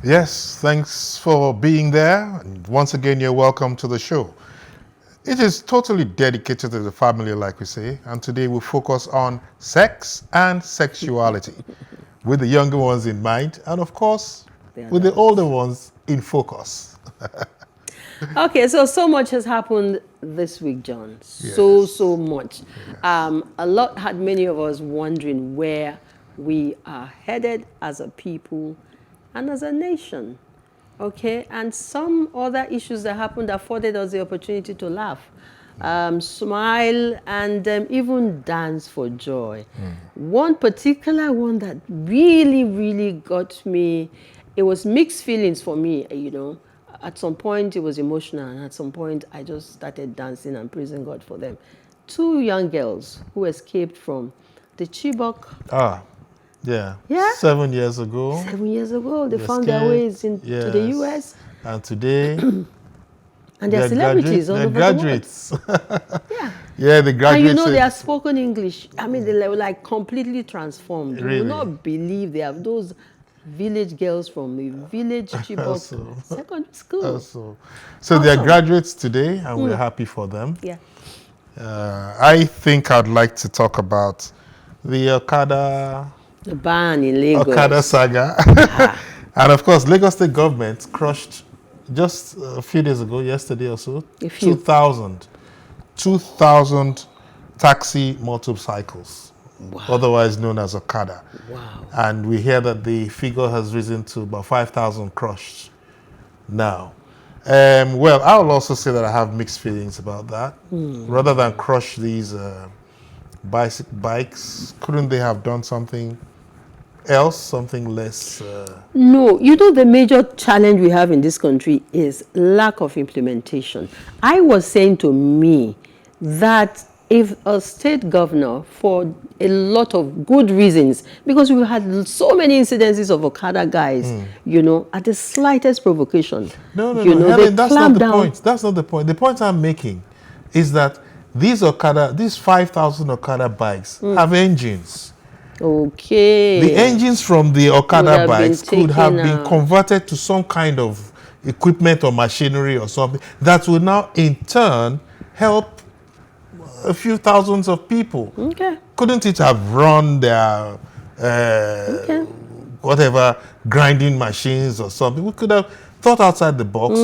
Yes, thanks for being there. And once again, you're welcome to the show. It is totally dedicated to the family, like we say, and today we focus on sex and sexuality with the younger ones in mind, and of course, with the older ones in focus. Okay, so much has happened this week, John. So much. A lot had many of us wondering where we are headed as a people and as a nation. Okay, and some other issues that happened afforded us the opportunity to laugh, smile, and even dance for joy. One particular one that really got me, it was mixed feelings for me, At some point, it was emotional, and at some point, I just started dancing and praising God for them. Two young girls who escaped from the Chibok. Yeah. Yeah? 7 years ago. 7 years ago, they found their ways into the U.S. And today, and they're celebrities all over graduates. the world. Yeah. Yeah, the graduates. And they have spoken English. I mean, they were like completely transformed. Really? You will not believe they have those village girls from a village Chibok secondary school. So they're graduates today, and we're happy for them. Yeah. I think I'd like to talk about the Okada ban in Lagos. Okada saga. And of course, Lagos State government crushed just a few days ago, yesterday or so, 2,000 taxi motorcycles, otherwise known as Okada. Wow. And we hear that the figure has risen to about 5,000 crushed now. Well, I will also say that I have mixed feelings about that. Rather than crush these bikes, couldn't they have done something else, something less? No, the major challenge we have in this country is lack of implementation. I was saying to me that if a state governor, for a lot of good reasons, because we had so many incidences of Okada guys, at the slightest provocation. No, Helen, that's not the point. That's not the point. The point I'm making is that these 5,000 Okada bikes have engines. Okay. The engines from the Okada bikes could have been converted to some kind of equipment or machinery or something that will now in turn help a few thousands of people. Okay. Couldn't it have run their whatever grinding machines or something? We could have thought outside the box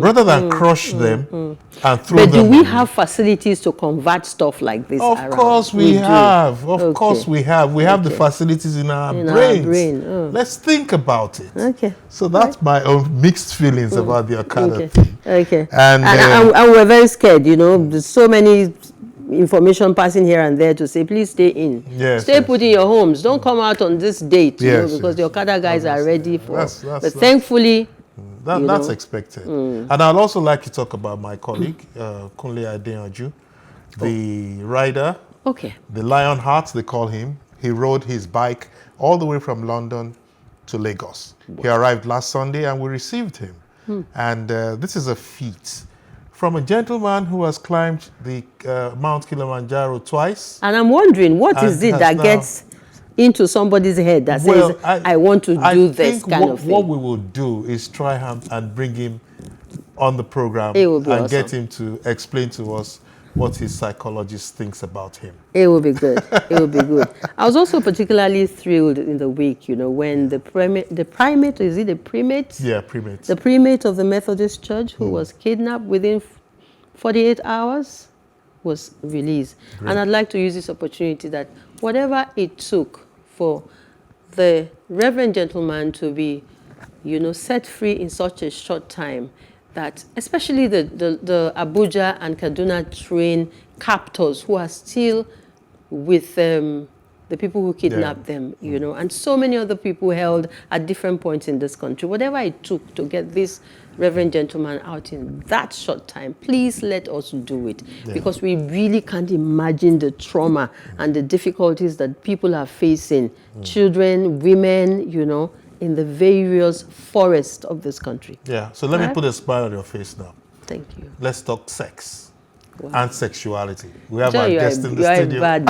rather than crush them and throw them. But do we have facilities to convert stuff like this? Of course we have. Of course we have. We have the facilities in our brains. Let's think about it. Okay. So that's my own mixed feelings about the Okada thing. Okay. And we're very scared, There's so many information passing here and there to say, please stay in. Stay put in your homes. Don't come out on this date, because the Okada guys are ready for it. But thankfully, that's expected. And I'd also like to talk about my colleague, Kunle Adeyanju, the rider, the Lion Heart, they call him. He rode his bike all the way from London to Lagos. He arrived last Sunday and we received him. And this is a feat from a gentleman who has climbed the Mount Kilimanjaro twice. And I'm wondering, what is it that gets into somebody's head that says, I want to do this kind of thing? What we will do is try and bring him on the program and get him to explain to us what his psychologist thinks about him. It will be good. It will be good. I was also particularly thrilled in the week, when the primate, is it the primate? Yeah, primate. The primate of the Methodist Church, who was kidnapped within 48 hours, was released. Great. And I'd like to use this opportunity that whatever it took for the Reverend gentleman to be, set free in such a short time, that especially the Abuja and Kaduna train captors who are still with the people who kidnapped them, and so many other people held at different points in this country. Whatever it took to get this Reverend gentleman out in that short time, please let us do it, because we really can't imagine the trauma and the difficulties that people are facing, children, women, in the various forests of this country. Yeah, so let me put a smile on your face now. Thank you. Let's talk sex and sexuality. We have our guest in the studio. studio. You're a bad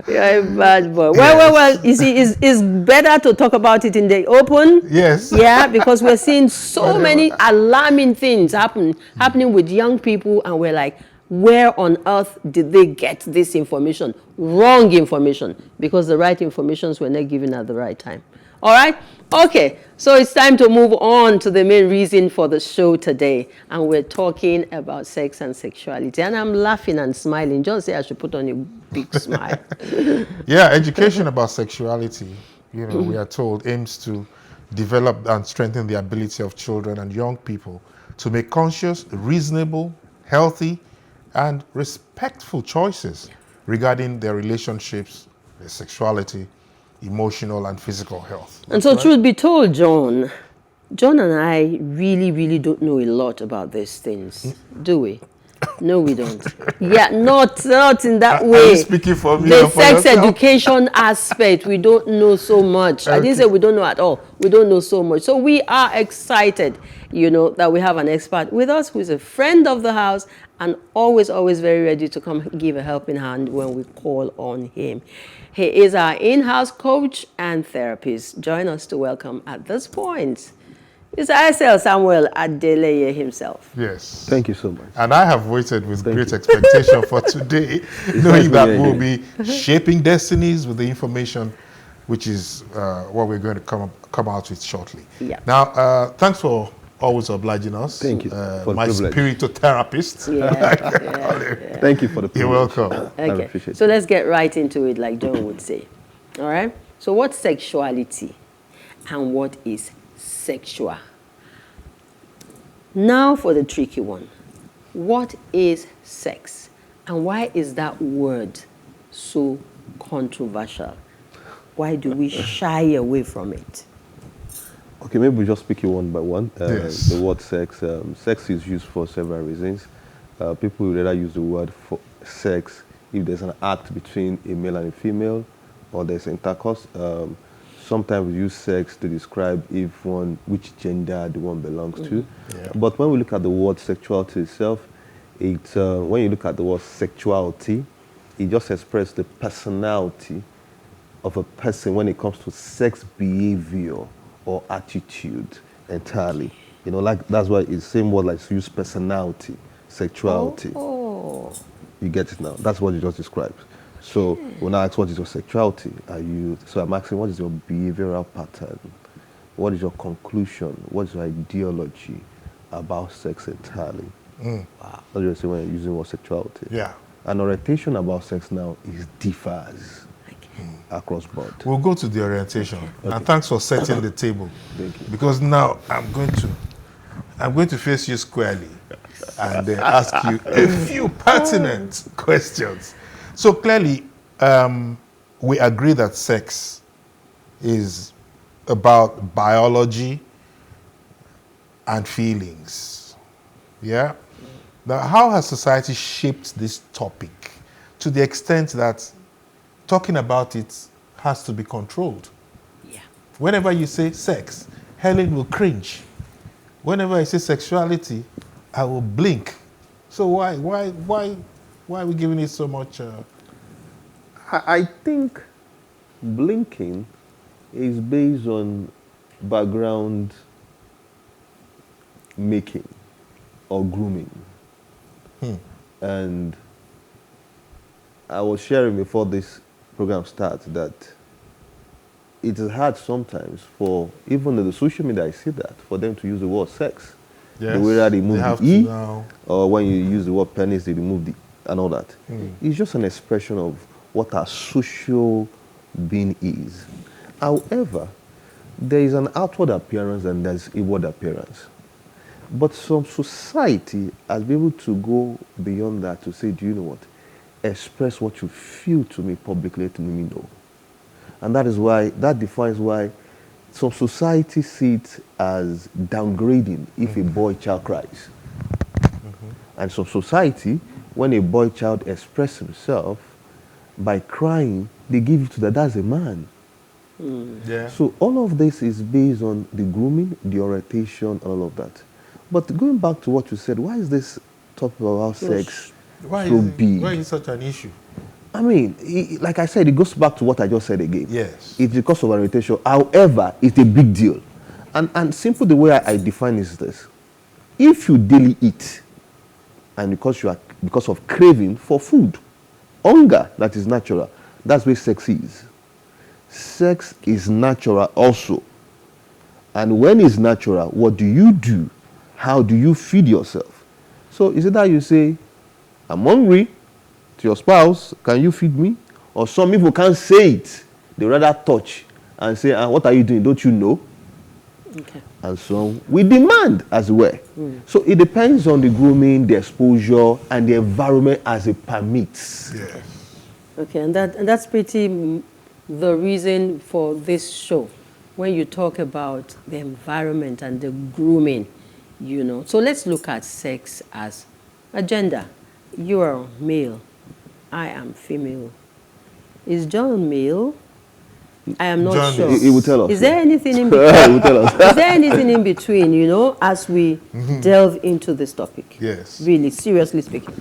boy. You're a bad boy. Well, you see, it's better to talk about it in the open. Yes. Yeah, because we're seeing so many alarming things happening with young people, and we're like, where on earth did they get this information? Wrong information, because the right informations were not given at the right time. All right? Okay, so it's time to move on to the main reason for the show today. And we're talking about sex and sexuality. And I'm laughing and smiling. John said I should put on a big smile. Yeah, education about sexuality, we are told, aims to develop and strengthen the ability of children and young people to make conscious, reasonable, healthy, and respectful choices regarding their relationships, their sexuality, emotional and physical health. And so, truth be told, John and I really don't know a lot about these things, do we? No, we don't. Yeah, not in that way. Are you speaking for me? The sex education aspect, we don't know so much. Okay. I didn't say we don't know at all. We don't know so much. So we are excited, that we have an expert with us who is a friend of the house and always very ready to come give a helping hand when we call on him. He is our in-house coach and therapist. Join us to welcome at this point Mr. Adeleye-Samuel Adeleye himself. Yes. Thank you so much. And I have waited with great expectation for today, knowing that we'll be shaping destinies with the information, which is what we're going to come out with shortly. Yeah. Now, thanks for always obliging us. Thank you for my Spiriotherapist. Yeah. Thank you for the privilege. You're welcome. Okay. I appreciate it. So let's get right into it, like John would say. All right? So what's sexuality and what is sexual? Now for the tricky one. What is sex? And why is that word so controversial? Why do we shy away from it? Okay, maybe we just speak it one by one. Yes. The word sex. Sex is used for several reasons. People would rather use the word for sex if there's an act between a male and a female, or there's intercourse. Sometimes we use sex to describe which gender the one belongs to. Yeah. But when we look at the word sexuality itself, when you look at the word sexuality, it just expresses the personality of a person when it comes to sex behavior or attitude entirely. That's why it's the same word like use personality, sexuality. Oh. You get it now. That's what you just described. So when I ask what is your sexuality, so I'm asking what is your behavioral pattern? What is your conclusion? What is your ideology about sex entirely? Wow. That's what you say when you're using the word sexuality. Yeah. An orientation about sex now differs across board. We'll go to the orientation. Okay. And thanks for setting the table. Thank you. Because now I'm going to face you squarely and then ask you a few pertinent questions. So clearly, we agree that sex is about biology and feelings. Yeah? Now, how has society shaped this topic to the extent that talking about it has to be controlled? Yeah. Whenever you say sex, Helen will cringe. Whenever I say sexuality, I will blink. So why are we giving it so much? I think blinking is based on background making or grooming. And I was sharing before this program starts that it is hard sometimes for, even in the social media I see that, for them to use the word sex. Yes, the way that they remove the E, or when you use the word penis, they remove the and all that. It's just an expression of what our social being is. However, there is an outward appearance and there's inward appearance. But some society has been able to go beyond that to say, do you know what? Express what you feel to me publicly, let me know. And that defines why some society see it as downgrading if a boy child cries. And some society, when a boy child expresses himself by crying, they give it to that's a man. Yeah. So all of this is based on the grooming, the orientation, and all of that. But going back to what you said, why is this topic about sex so big? Why is it such an issue? I mean, like I said, it goes back to what I just said again. Yes. It's because of orientation. However, it's a big deal. And simple, the way I define is this. If you daily eat, and because of craving for food, hunger that is natural, that's where sex is. Sex is natural also. And when it's natural, what do you do? How do you feed yourself? So is it that you say, I'm hungry, to your spouse, can you feed me? Or some people can't say it. They rather touch and say, what are you doing? Don't you know? Okay. And so we demand as well. So it depends on the grooming, the exposure, and the environment as it permits. Yes. Okay, and that's pretty the reason for this show. When you talk about the environment and the grooming, So let's look at sex as a gender. You are male. I am female. Is John male? I am not John sure. He will tell us. Is there anything in between? He will tell us. Is there anything in between, as we delve into this topic? Yes. Really, seriously speaking.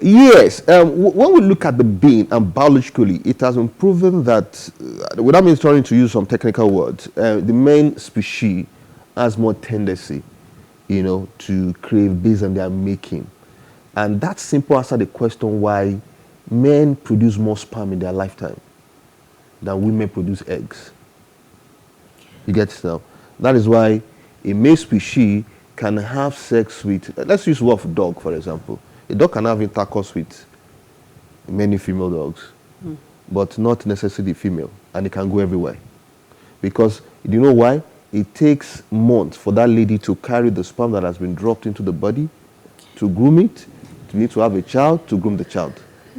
Yes. When we look at the being and biologically, it has been proven that, without me starting to use some technical words, the male species has more tendency, to crave based on their making. And that simple answer the question why men produce more sperm in their lifetime than women produce eggs. You get it now? That is why a male species can have sex with, let's use wolf dog, for example. A dog can have intercourse with many female dogs, but not necessarily female, and it can go everywhere. Because, you know why? It takes months for that lady to carry the sperm that has been dropped into the body, to groom it, to need to have a child, to groom the child.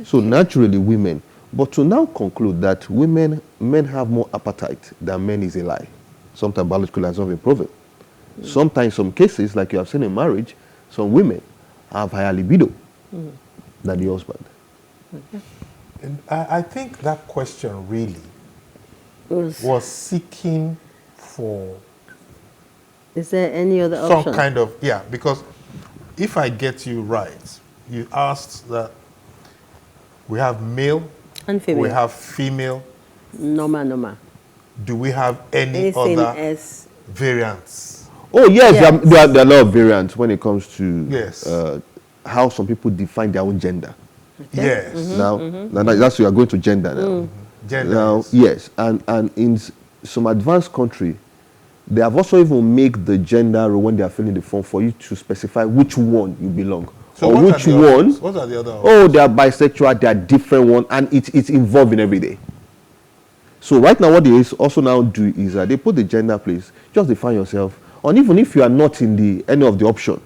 So naturally women, but to now conclude that men have more appetite than men is a lie. Sometimes biologically has not been proven. Sometimes, some cases, like you have seen in marriage, some women have higher libido than the husband. Okay. And I think that question really was seeking for Is there any other some option? kind of, because if I get you right, you asked that we have male And female. we have female. Normal. Do we have Anything other else? variants? Oh yes, Yes. There are a lot of variants when it comes to Yes. how some people define their own gender. Okay. Yes. Now that's we are going to gender now. Gender. Now, yes, and in some advanced country, they have also even make the gender role when they are filling the form for you to specify which one you belong. So or which one. What are the other options? Oh, they are bisexual, they are different one, and it's involving every day. So right now what they also now do is that they put the gender place, just define yourself, and even if you are not in any of the option,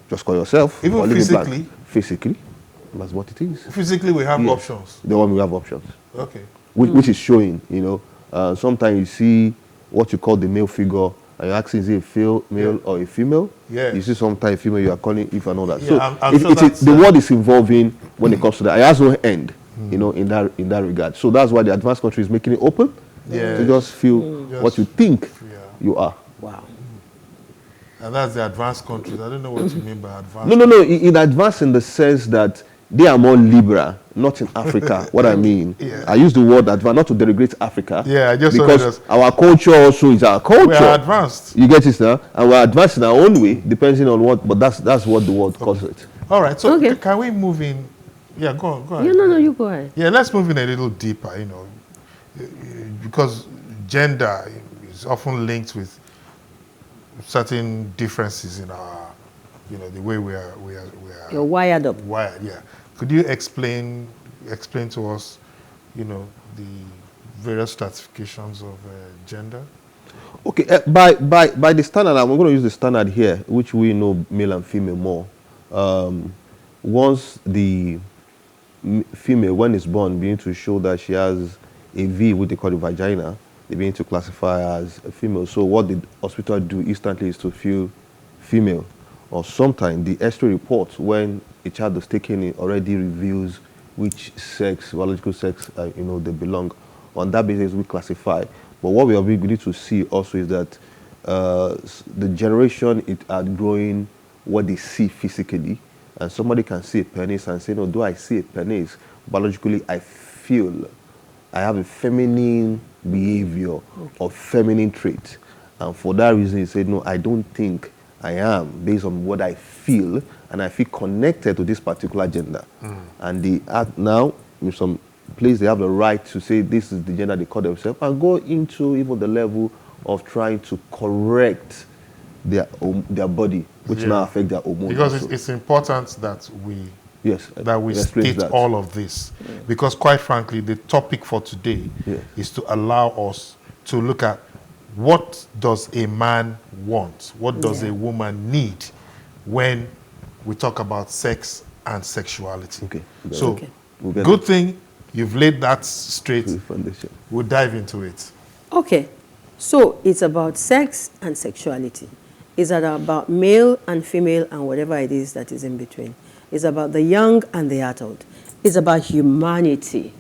just call yourself. Even or leave it blank. physically? Physically, that's what it is. Physically we have Yes. options. The one we have options. Okay. Which is showing, sometimes you see what you call the male figure, and you're asking is it a male or a female? Yes. You see sometimes female, you are calling if and all that. Yeah, So I'm sure that's, the word is involving when it comes to that. It has no end, in that regard. So that's why the advanced country is making it open to just feel what you think you are. Wow. And that's the advanced countries. I don't know what you mean by advanced. No. In advance in the sense that they are more liberal, not in Africa. What I mean, I use the word advanced not to derogate Africa. Yeah, I just because our culture also is our culture. We are advanced. You get it now, and we're advanced in our own way, depending on what. But that's what the word calls it. All right. So Okay. can we move in? Yeah, go on. Yeah, no, you go ahead. Yeah, let's move in a little deeper. Because gender is often linked with certain differences in our, the way we are. You're wired up. Wired, yeah. Could you explain to us, the various stratifications of gender? Okay, by the standard, I'm going to use the standard here, which we know male and female more. Once the female, when it's born, begin to show that she has a V, what they call the vagina, they begin to classify as a female. So what the hospital do instantly is to feel female. Or sometimes the X-ray report, when a child is taken in, already reveals which sex, biological sex, they belong. On that basis, we classify. But what we are beginning to see also is that the generation it are growing what they see physically, and somebody can see a penis and say, no, do I see a penis? Biologically, I feel I have a feminine behavior or feminine trait. And for that reason, he said, no, I don't think I am, based on what I feel, and I feel connected to this particular gender. And they are now, in some place, they have the right to say this is the gender they call themselves, and go into even the level of trying to correct their body, which now affect their hormones. Because it's important that we state all of this. Because quite frankly, the topic for today is to allow us to look at what does a man want? What does a woman need when we talk about sex and sexuality? So, good thing you've laid that straight. We'll dive into it. Okay. So, it's about sex and sexuality. It's about male and female and whatever it is that is in between. It's about the young and the adult. It's about humanity.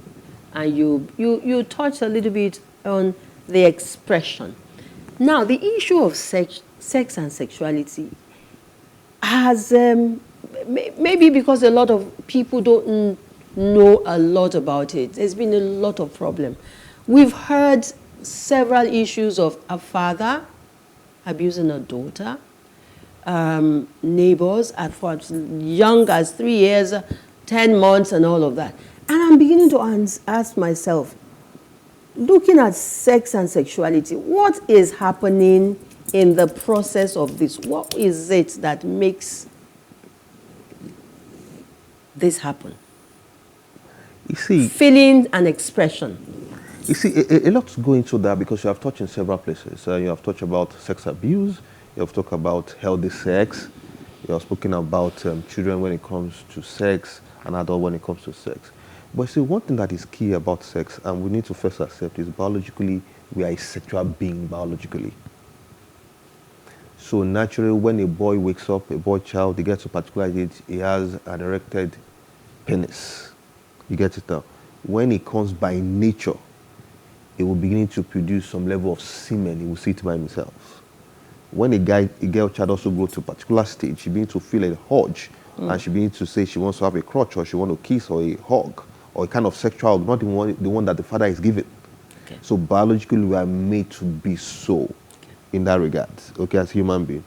And you touched a little bit on the expression. Now, the issue of sex and sexuality has, maybe because a lot of people don't know a lot about it, there's been a lot of problem. We've heard several issues of a father abusing a daughter, neighbors at young as 3 years, 10 months and all of that. And I'm beginning to ask myself, looking at sex and sexuality, what is happening in the process of this? What is it that makes this happen? You see, feeling and expression. You see, a lot go into that because you have touched in several places. You have touched about sex abuse, you have talked about healthy sex, you have spoken about children when it comes to sex, and adults when it comes to sex. But see, one thing that is key about sex, and we need to first accept, is biologically, we are a sexual being biologically. So naturally, when a boy wakes up, a boy child, he gets to a particular age, he has an erected penis. You get it now? When it comes by nature, he will begin to produce some level of semen. He will see it by himself. When a girl child also grows to a particular stage, she begins to feel a urge, and she begins to say she wants to have a crotch, or she wants to kiss, or a hug, or a kind of sexual hug, not the one that the father is giving. Okay. So biologically, we are made to be so in that regard, okay, as human beings.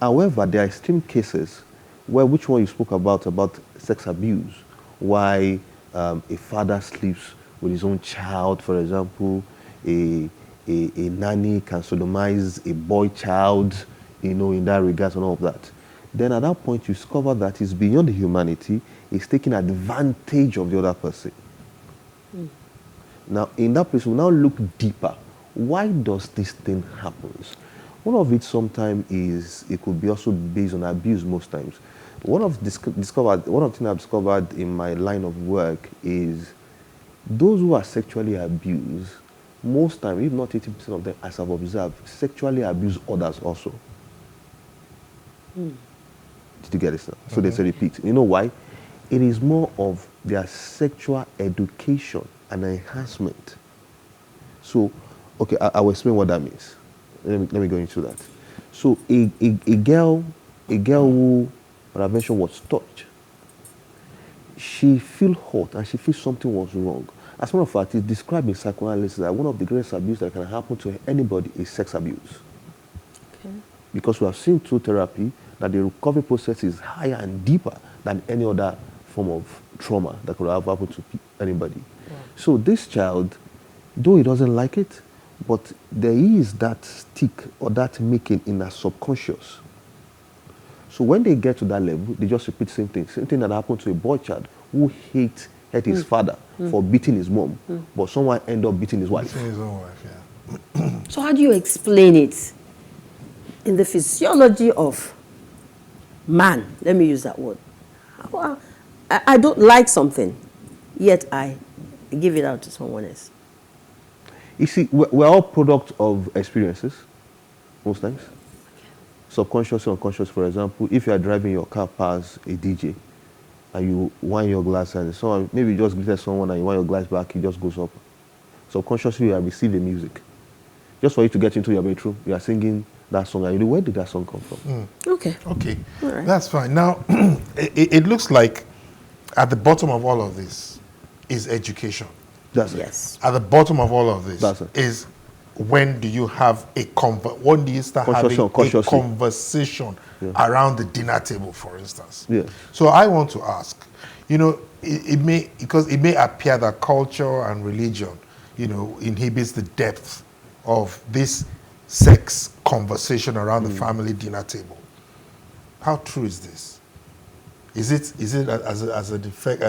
However, there are extreme cases where, which one you spoke about sex abuse, why a father sleeps with his own child, for example, a nanny can sodomize a boy child, in that regard and all of that. Then at that point, you discover that it's beyond the humanity, it's taking advantage of the other person. Now, in that place, we now look deeper. Why does this thing happen? One of it sometimes is, it could be also based on abuse most times. One of the things I've discovered in my line of work is those who are sexually abused, most times, if not 80% of them, as I've observed, sexually abuse others also. Did you get this now? So there's a repeat. You know why? It is more of their sexual education and enhancement. So, okay, I will explain what that means. Let me go into that. So a girl who, what I mentioned, was touched, she feels hot and she feels something was wrong. As a matter of fact, it's described in psychoanalysis that one of the greatest abuse that can happen to anybody is sex abuse. Okay. Because we have seen through therapy that the recovery process is higher and deeper than any other form of trauma that could have happened to anybody. Wow. So this child, though he doesn't like it, but there is that stick or that making in their subconscious. So when they get to that level, they just repeat the same thing. Same thing that happened to a boy child who hate his father for beating his mom, but someone end up beating his wife. Beating his own wife, yeah. So how do you explain it in the physiology of man? Let me use that word. I don't like something, yet I give it out to someone else. You see, we're all product of experiences, most times. Subconscious, unconscious. For example, if you are driving your car past a DJ and you wind your glass and someone, maybe you just greeted someone and you wind your glass back, it just goes up. Subconsciously, you have received the music. Just for you to get into your bedroom, you are singing that song. And you know, where did that song come from? Okay. Okay, right. That's fine. Now, it looks like at the bottom of all of this, is education. That's it. Yes. At the bottom of all of this That's it. is when do you have when do you start having a conversation around the dinner table, for instance? Yeah. So I want to ask, you know, it may appear that culture and religion, you know, inhibits the depth of this sex conversation around the family dinner table. How true is this? Is it as a defect?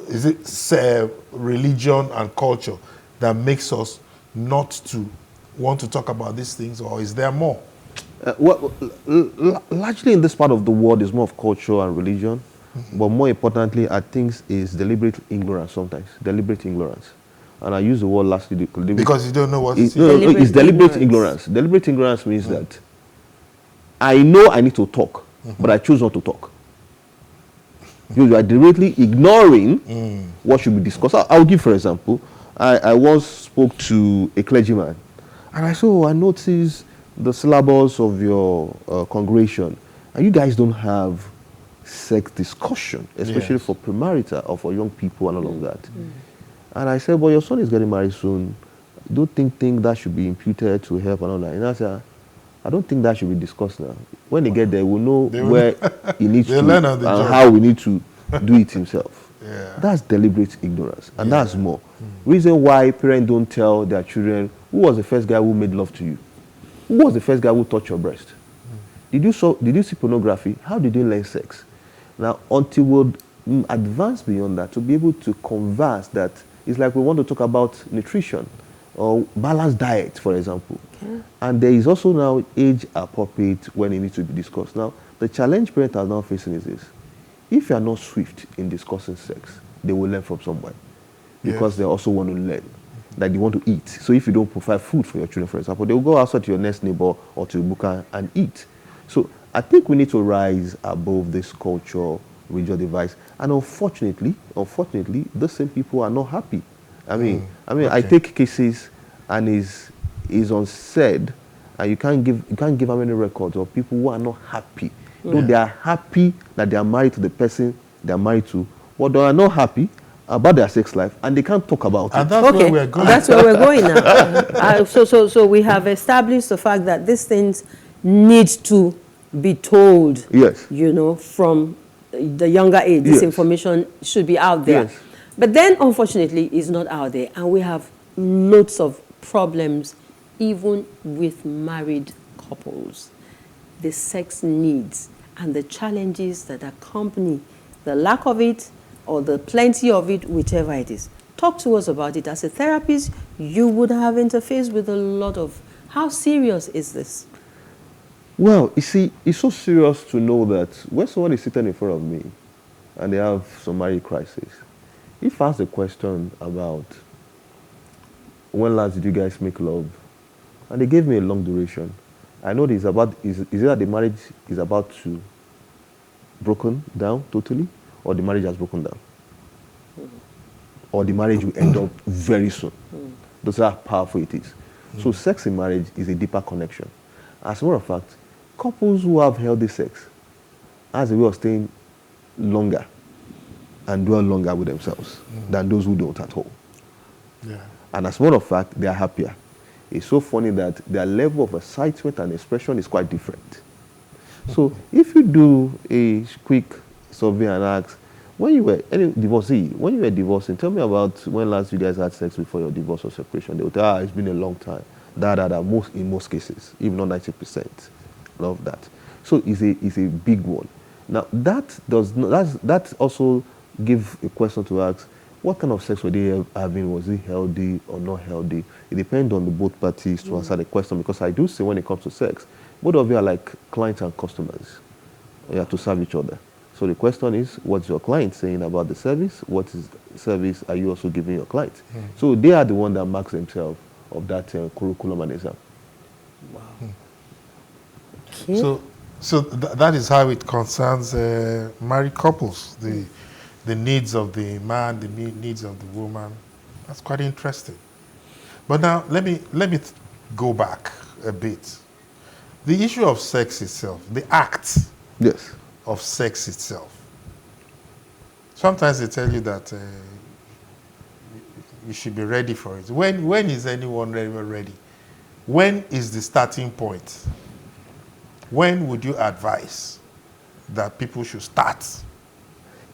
Is it religion and culture that makes us not to want to talk about these things, or is there more? Largely in this part of the world is more of culture and religion, but more importantly, I think is deliberate ignorance sometimes. Deliberate ignorance. And I use the word lastly because you don't know what it's deliberate ignorance. Deliberate ignorance means that I know I need to talk, but I choose not to talk. You are deliberately ignoring what should be discussed. I'll give, for example, I once spoke to a clergyman, and I said, oh, I noticed the syllabus of your congregation, and you guys don't have sex discussion, especially for premarital or for young people and all of that. And I said, well, your son is getting married soon. Don't think that should be imputed to help and all that. And I said, I don't think that should be discussed now. When they get there, we'll know where he needs to learn on and the job. how we need to do it himself. Yeah. That's deliberate ignorance, and that's more. Reason why parents don't tell their children, who was the first guy who made love to you? Who was the first guy who touched your breast? Did you see pornography? How did you learn sex? Now, until we advance beyond that, to be able to converse that, it's like we want to talk about nutrition or balanced diet, for example. Okay. And there is also now age appropriate when it needs to be discussed. Now, the challenge parents are now facing is this. If you are not swift in discussing sex, they will learn from somebody. Because they also want to learn. Like they want to eat. So if you don't provide food for your children, for example, they will go outside to your next neighbor or to Buka and eat. So I think we need to rise above this culture, religious device. And unfortunately, the same people are not happy. I take cases and is unsaid, and you can't give how many records of people who are not happy. Though they are happy that they are married to the person they are married to, but they are not happy about their sex life, and they can't talk about and it. That's where we're going. That's where we're going now. So we have established the fact that these things need to be told. Yes. You know, from the younger age, this information should be out there. Yes. But then, unfortunately, it's not out there, and we have lots of problems, even with married couples. The sex needs and the challenges that accompany the lack of it or the plenty of it, whichever it is. Talk to us about it. As a therapist, you would have interfaced with a lot of, how serious is this? Well, you see, it's so serious to know that when someone is sitting in front of me and they have some marriage crisis, if I ask a question about when last did you guys make love, and they gave me a long duration, I know is it that the marriage is about to broken down totally, or the marriage has broken down, or the marriage will end up very soon. That's how powerful it is. So sex in marriage is a deeper connection. As a matter of fact, couples who have healthy sex has a way of staying longer and dwell longer with themselves than those who don't at all. Yeah. And as a matter of fact, they are happier. It's so funny that their level of excitement and expression is quite different. So if you do a quick survey and ask, when you were divorcing, tell me about when last you guys had sex before your divorce or separation. They will tell, it's been a long time. In most cases, even not 90%. Love that. So it's a big one. Now that also give a question to ask, what kind of sex were they having? Was it healthy or not healthy? It depends on the both parties to answer the question, because I do say when it comes to sex, both of you are like clients and customers. You have to serve each other. So the question is, what's your client saying about the service? What service are you also giving your client? So they are the one that marks themselves of that curriculum and exam. Wow. Okay. So that is how it concerns married couples. The needs of the man, the needs of the woman. That's quite interesting. But now let me go back a bit. The issue of sex itself, the act of sex itself. Sometimes they tell you that you should be ready for it. When is anyone ready? When is the starting point? When would you advise that people should start?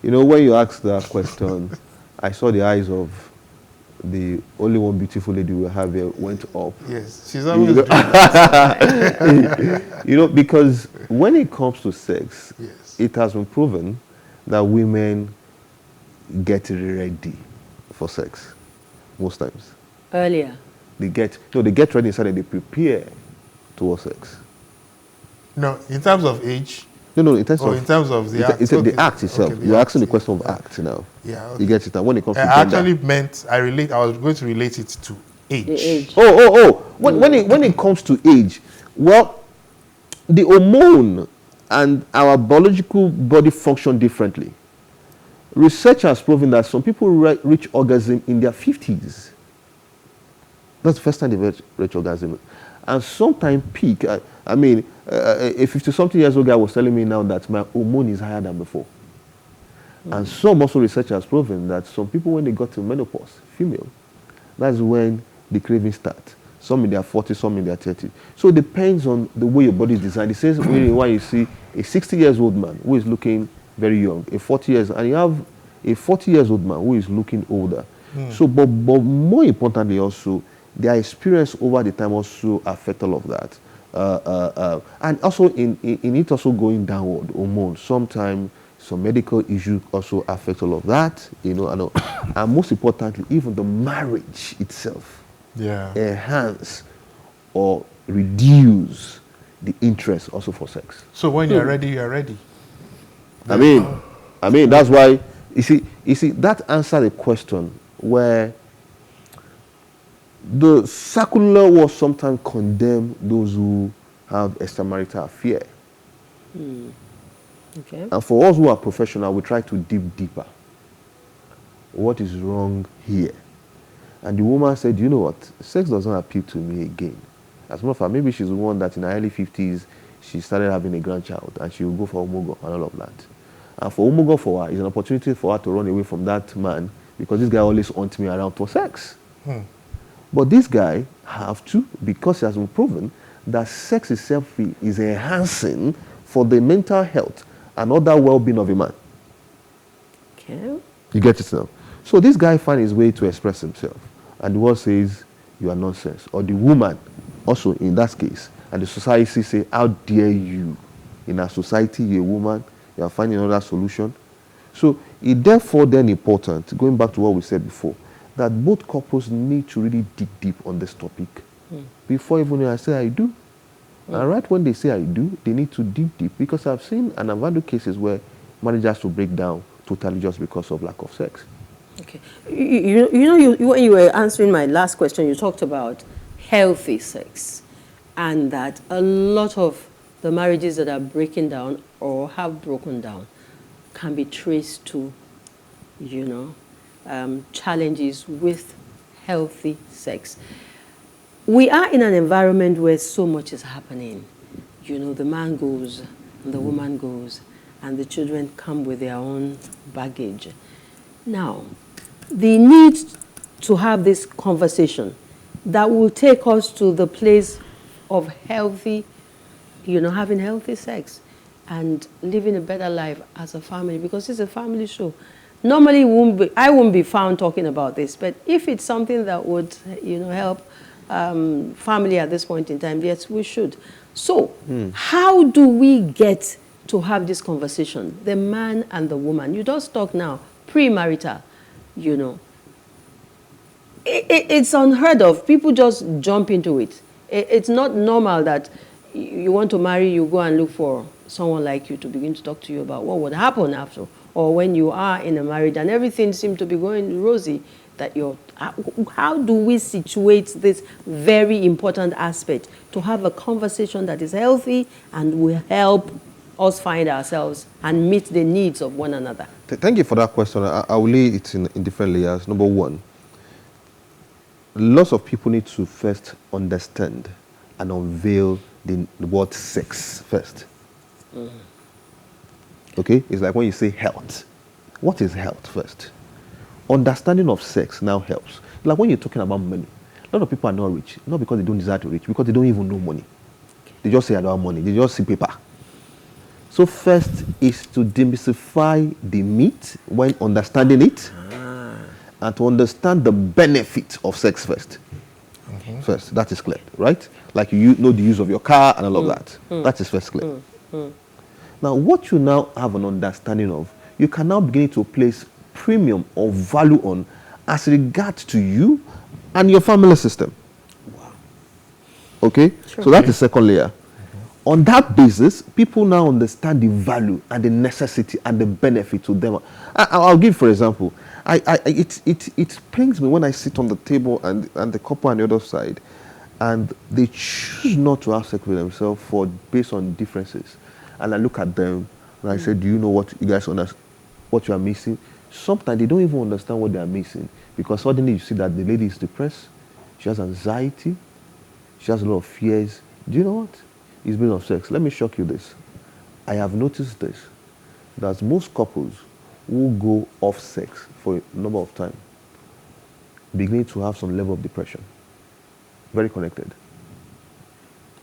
You know, when you asked that question, I saw the eyes of the only one beautiful lady we have here went up. Yes, she's always doing that. You know, because when it comes to sex, yes, it has been proven that women get ready for sex most times. Earlier. They get ready inside and they prepare towards sex. No, in terms of age. No, in terms of the act. It's the act itself. Okay, You're asking the question of act now. Yeah. Okay. You get it now. When it comes to I gender. actually meant I was going to relate it to age. The age. When it comes to age, well, the hormone and our biological body function differently. Research has proven that some people reach orgasm in their 50s. That's the first time they reach orgasm. And sometimes peak. I mean, a 50-something years old guy was telling me now that my hormone is higher than before. And some also research has proven that some people, when they got to menopause, female, that's when the cravings start. Some in their 40s, some in their 30s. So it depends on the way your body is designed. The same way you see a 60-year-old man who is looking very young, and you have a 40-year-old man who is looking older. So, but more importantly also, their experience over the time also affect all of that. And also in it also going downward, hormones. Sometimes some medical issues also affect all of that, you know, and most importantly, even the marriage itself enhance or reduce the interest also for sex. So when you're ready, you're ready. I mean, that's why you see that answer the question where the secular will sometimes condemn those who have extramarital affair. Okay. And for us who are professional, we try to dig deeper. What is wrong here? And the woman said, you know what? Sex doesn't appeal to me again. As a matter of fact, maybe she's the one that in her early 50s, she started having a grandchild and she will go for homogo and all of that. And for homogo for her is an opportunity for her to run away from that man because this guy always wants me around for sex. But this guy have to, because it has been proven that sex itself is enhancing for the mental health and other well-being of a man. Okay. You get it now? So this guy finds his way to express himself. And the world says, you are nonsense. Or the woman, also in that case, and the society say, how dare you? In our society, you're a woman, you are finding another solution. So it therefore then important, going back to what we said before, that both couples need to really dig deep on this topic before even I say I do. And right when they say I do, they need to dig deep, because I've seen and I've had cases where marriage has to break down totally just because of lack of sex. Okay. When you were answering my last question, you talked about healthy sex, and that a lot of the marriages that are breaking down or have broken down can be traced to, challenges with healthy sex. We are in an environment where so much is happening. The man goes, and the woman goes, and the children come with their own baggage. Now, the need to have this conversation that will take us to the place of healthy, having healthy sex and living a better life as a family, because it's a family show. Normally, I won't be found talking about this, but if it's something that would, help family at this point in time, yes, we should. So, how do we get to have this conversation, the man and the woman? You just talk now, premarital, It's unheard of. People just jump into it. It's not normal that you want to marry, you go and look for someone like you to begin to talk to you about what would happen after, or when you are in a marriage and everything seems to be going rosy, that how do we situate this very important aspect to have a conversation that is healthy and will help us find ourselves and meet the needs of one another? Thank you for that question. I will lay it in different layers. Number one, lots of people need to first understand and unveil the word sex first. Okay? It's like when you say health. what is health first? Understanding of sex now helps. Like when you're talking about money, a lot of people are not rich, not because they don't desire to be rich, because they don't even know money. They just say I don't have money. They just see paper. So first is to demystify the myth when understanding it, and to understand the benefit of sex first. First, that is clear, right? Like you know the use of your car and all of that. That is first clear. Now, what you now have an understanding of, you can now begin to place premium or value on as regards to you and your family system. Wow. Okay? Sure. So that's the second layer. On that basis, people now understand the value and the necessity and the benefit to them. I'll give, for example, it pains me when I sit on the table and the couple on the other side, and they choose not to have sex with themselves based on differences. And I look at them and I say, do you know what you guys understand, what you are missing? Sometimes they don't even understand what they are missing, because suddenly you see that the lady is depressed, she has anxiety, she has a lot of fears. Do you know what? It's based on sex. Let me shock you this. I have noticed this, that most couples who go off sex for a number of time begin to have some level of depression. Very connected.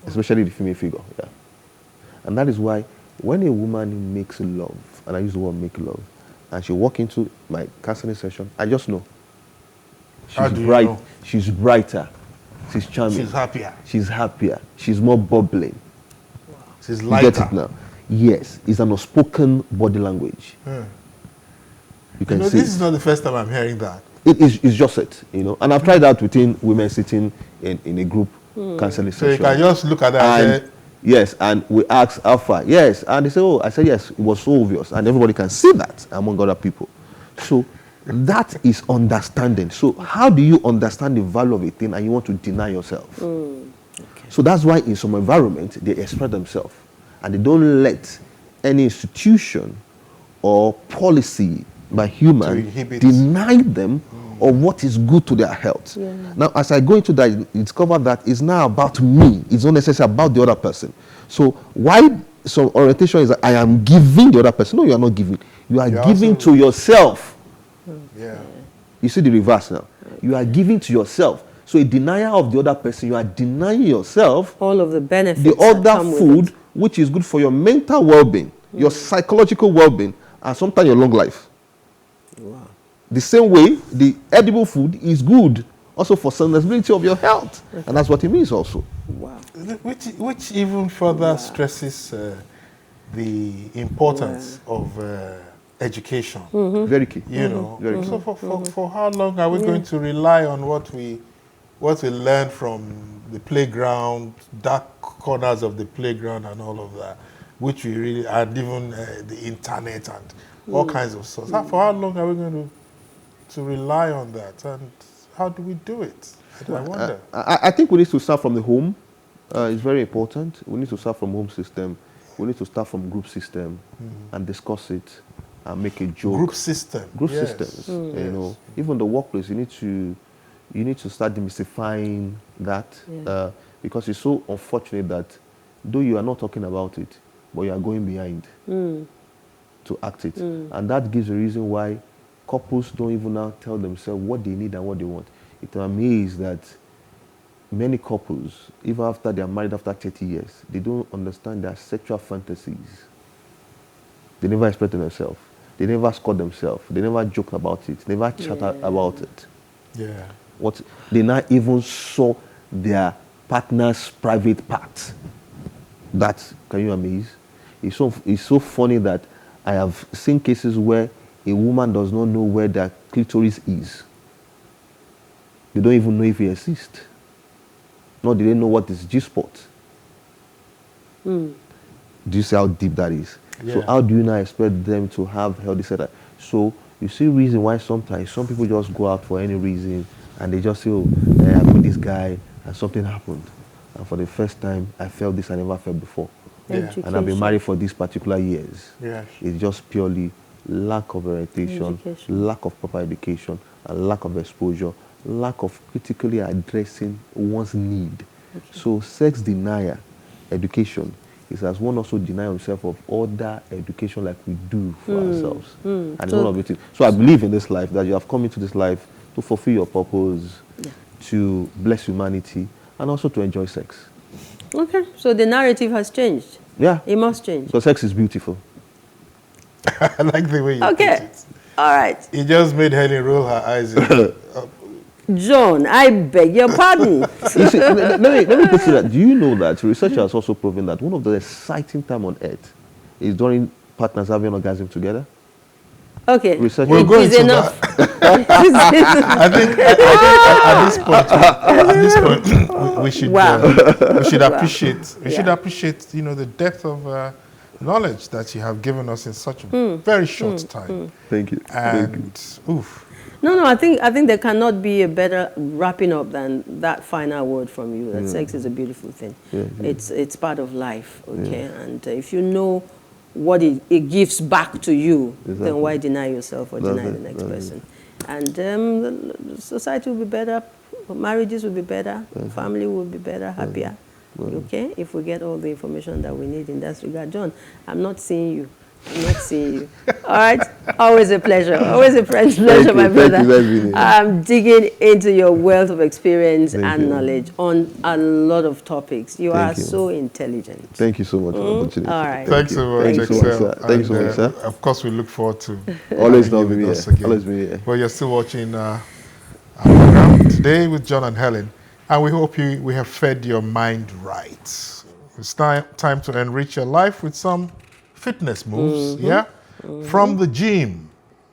Especially the female figure, yeah. And that is why when a woman makes love, and I use the word make love, and she walk into my counseling session, I just know. She's bright. Know? She's brighter. She's charming. She's happier. She's happier. She's more bubbling. Wow. She's lighter. You get it now? Yes. It's an unspoken body language. You can see. This is not the first time I'm hearing that. It's just it, And I've tried that within women sitting in a group counseling session. So you can just look at that and say, yes, and we ask how far. Yes, and they say, oh, I said yes, it was so obvious. And everybody can see that among other people. So that is understanding. So how do you understand the value of a thing and you want to deny yourself? Okay. So that's why in some environment, they express themselves. And they don't let any institution or policy by human deny them of what is good to their health. Yeah. Now, as I go into that, you discover that it's now about me. It's not necessarily about the other person. So why some orientation is that I am giving the other person? No, you are not giving. You are giving to yourself. Yeah. You see the reverse now. You are giving to yourself. So a denier of the other person, you are denying yourself all of the benefits. The other food, which is good for your mental well-being, your psychological well-being, and sometimes your long life. Wow. The same way, the edible food is good also for sustainability of your health. Okay. And that's what it means also. Wow. Which even further stresses the importance of education. Very key. You know. Very key. So for how long are we going to rely on what we learn from the playground, dark corners of the playground and all of that, which we really, and even the internet and all kinds of stuff. For how long are we going to rely on that, and how do we do it? I wonder. I think we need to start from the home. It's very important. We need to start from home system. We need to start from group system and discuss it and make a joke. Group system. Group systems. You know, even the workplace. You need to start demystifying that because it's so unfortunate that though you are not talking about it, but you are going behind to act it, and that gives a reason why couples don't even now tell themselves what they need and what they want. It amazes that many couples, even after they are married after 30 years, they don't understand their sexual fantasies. They never express themselves. They never score themselves. They never joke about it. Never chat about it. Yeah. What they not even saw their partner's private part. That, can you amaze? It's so funny that I have seen cases where a woman does not know where their clitoris is. They don't even know if it exists. Nor do they know what is G-spot. Do you see how deep that is? Yeah. So how do you now expect them to have healthy sex? So you see reason why sometimes some people just go out for any reason and they just say, oh, I'm with this guy and something happened. And for the first time, I felt this I never felt before. Yeah. And I've been married for these particular years. Yeah. It's just purely lack of orientation, lack of proper education, and lack of exposure, lack of critically addressing one's need. Okay. So sex denial education He says one also deny himself of other education like we do for ourselves. And it's one of it. So I believe in this life that you have come into this life to fulfill your purpose, to bless humanity, and also to enjoy sex. Okay, so the narrative has changed. Yeah. It must change. Because sex is beautiful. I like the way you put it. All right. It just made Helen roll her eyes. John, I beg your pardon. You see, let me put it that. Do you know that research has also proven that one of the exciting time on earth is during partners having orgasm together? Okay. Research We're going to enough. I think at this point, we should appreciate the depth of knowledge that you have given us in such a very short time. Thank you. And oof. No, I think there cannot be a better wrapping up than that final word from you. That sex is a beautiful thing. It's part of life. Okay, and if you know what it gives back to you, then why deny yourself or deny the next person? And the society will be better, marriages will be better, family will be better, happier. Okay, if we get all the information that we need in that regard. John, I'm not seeing you. All right, always a pleasure. Always a pleasure, my brother. I'm digging into your wealth of experience and knowledge on a lot of topics. You are so intelligent. Thank you so much for the opportunity. All right. Thanks so much, Excel. Thank you so much, sir. Of course, we look forward to always loving you us again. Always be here. Well, you're still watching our program today with John and Helen, and we hope we have fed your mind right. It's time to enrich your life with some fitness moves, from the gym.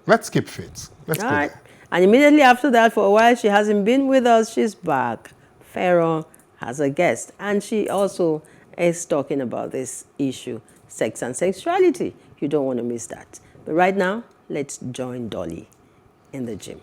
Let's keep fit. Let's go. Right. And immediately after that, for a while, she hasn't been with us. She's back. Pharaoh has a guest, and she also is talking about this issue, sex and sexuality. You don't want to miss that. But right now, let's join Dolly in the gym.